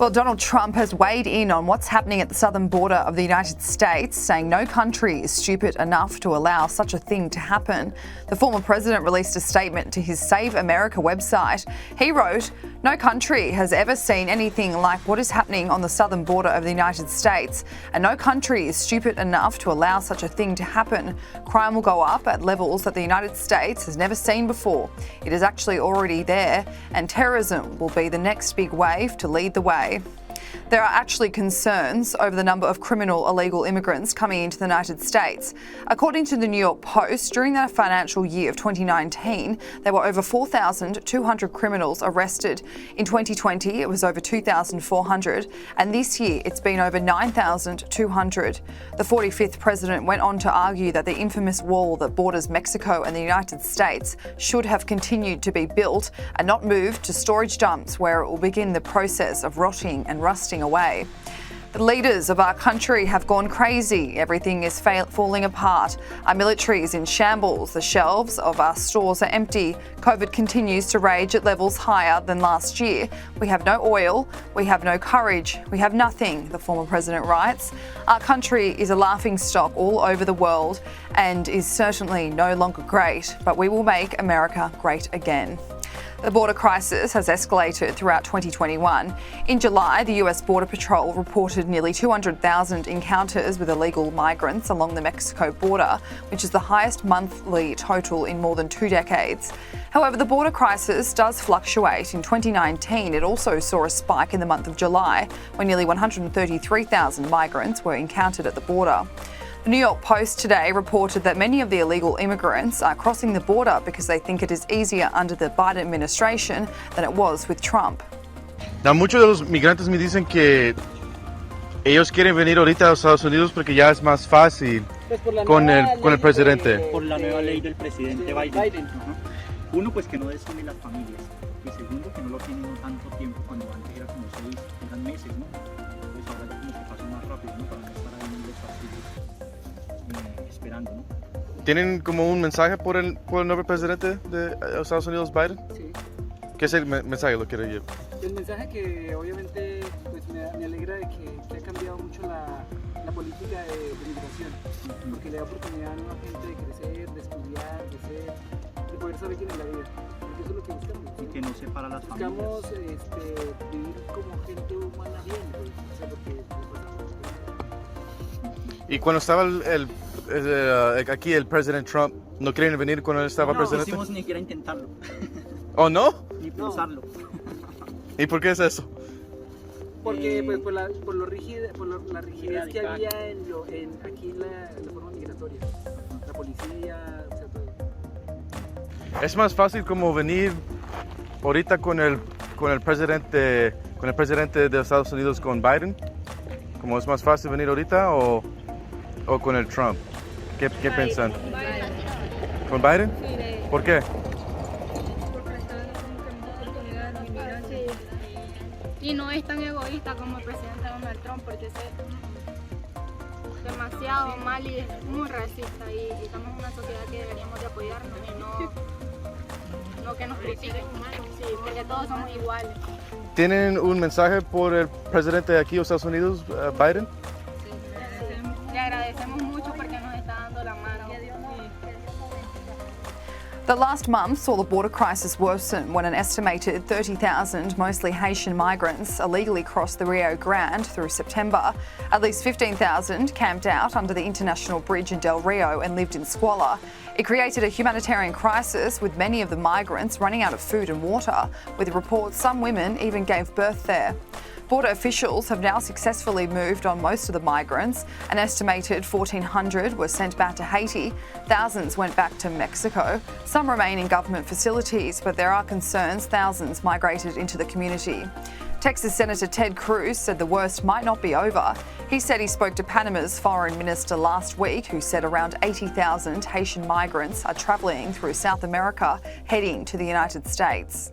Well, Donald Trump has weighed in on what's happening at the southern border of the United States, saying no country is stupid enough to allow such a thing to happen. The former president released a statement to his Save America website. He wrote, "No country has ever seen anything like what is happening on the southern border of the United States, and no country is stupid enough to allow such a thing to happen. Crime will go up at levels that the United States has never seen before. It is actually already there, and terrorism will be the next big wave to lead the way." There are actually concerns over the number of criminal illegal immigrants coming into the United States. According to the New York Post, during the financial year of 2019, there were over 4,200 criminals arrested. In 2020, it was over 2,400, and this year it's been over 9,200. The 45th president went on to argue that the infamous wall that borders Mexico and the United States should have continued to be built and not moved to storage dumps where it will begin the process of rotting and rusting away. The leaders of our country have gone crazy. Everything is falling apart. Our military is in shambles. The shelves of our stores are empty. COVID continues to rage at levels higher than last year. We have no oil. We have no courage. We have nothing, the former president writes. Our country is a laughingstock all over the world and is certainly no longer great, but we will make America great again. The border crisis has escalated throughout 2021. In July, the US Border Patrol reported nearly 200,000 encounters with illegal migrants along the Mexico border, which is the highest monthly total in more than 2 decades. However, the border crisis does fluctuate. In 2019, it also saw a spike in the month of July, when nearly 133,000 migrants were encountered at the border. The New York Post today reported that many of the illegal immigrants are crossing the border because they think it is easier under the Biden administration than it was with Trump. Now, muchos de los migrantes me dicen que ellos quieren venir ahorita a los Estados Unidos porque ya es más fácil con el presidente. Por la nueva ley del presidente Biden. Uno, pues que no descienden las familias. Y segundo, que no lo tienen tanto tiempo cuando antes era como 6, eran meses, ¿no? Pues ahora ya como que pasa más rápido, ¿no? Para no estar ahí en los pasillos esperando, ¿no? ¿Tienen como un mensaje por el nuevo presidente de los Estados Unidos, Biden? Sí. ¿Qué es el mensaje? Lo quiero yo. El mensaje que obviamente pues me alegra de que ha cambiado mucho la política de migración, porque le da oportunidad a nueva gente de crecer, de estudiar, de ser, de poder saber quién es la vida, porque eso es lo que buscamos. Y que no separa las familias. Buscamos vivir como gente humana bien, pues, o sea, porque Y cuando estaba aquí el presidente Trump, ¿no quieren venir cuando él estaba presidente? No quisimos ni siquiera intentarlo. ¿Oh, no? Ni pensarlo. ¿Y por qué es eso? porque pues por la rigidez que había aquí en la forma migratoria, la policía, o sea, todo. ¿Es más fácil como venir ahorita con el presidente de Estados Unidos con Biden? ¿Cómo es más fácil venir ahorita o con el Trump? ¿Qué piensan? ¿Con Biden? ¿Por qué? Porque está dando como que más oportunidad a los inmigrantes y no es tan egoísta como el presidente Donald Trump, porque es demasiado mal y es muy racista, y estamos en una sociedad que deberíamos de apoyarnos y no que nos critiquen, sí, porque todos somos iguales. ¿Tienen un mensaje por el presidente de aquí de Estados Unidos, Biden? Le agradecemos mucho porque nos está dando la mano. The last month saw the border crisis worsen when an estimated 30,000, mostly Haitian migrants, illegally crossed the Rio Grande through September. At least 15,000 camped out under the international bridge in Del Rio and lived in squalor. It created a humanitarian crisis, with many of the migrants running out of food and water, with reports some women even gave birth there. Border officials have now successfully moved on most of the migrants. An estimated 1,400 were sent back to Haiti. Thousands went back to Mexico. Some remain in government facilities, but there are concerns thousands migrated into the community. Texas Senator Ted Cruz said the worst might not be over. He said he spoke to Panama's foreign minister last week, who said around 80,000 Haitian migrants are travelling through South America, heading to the United States.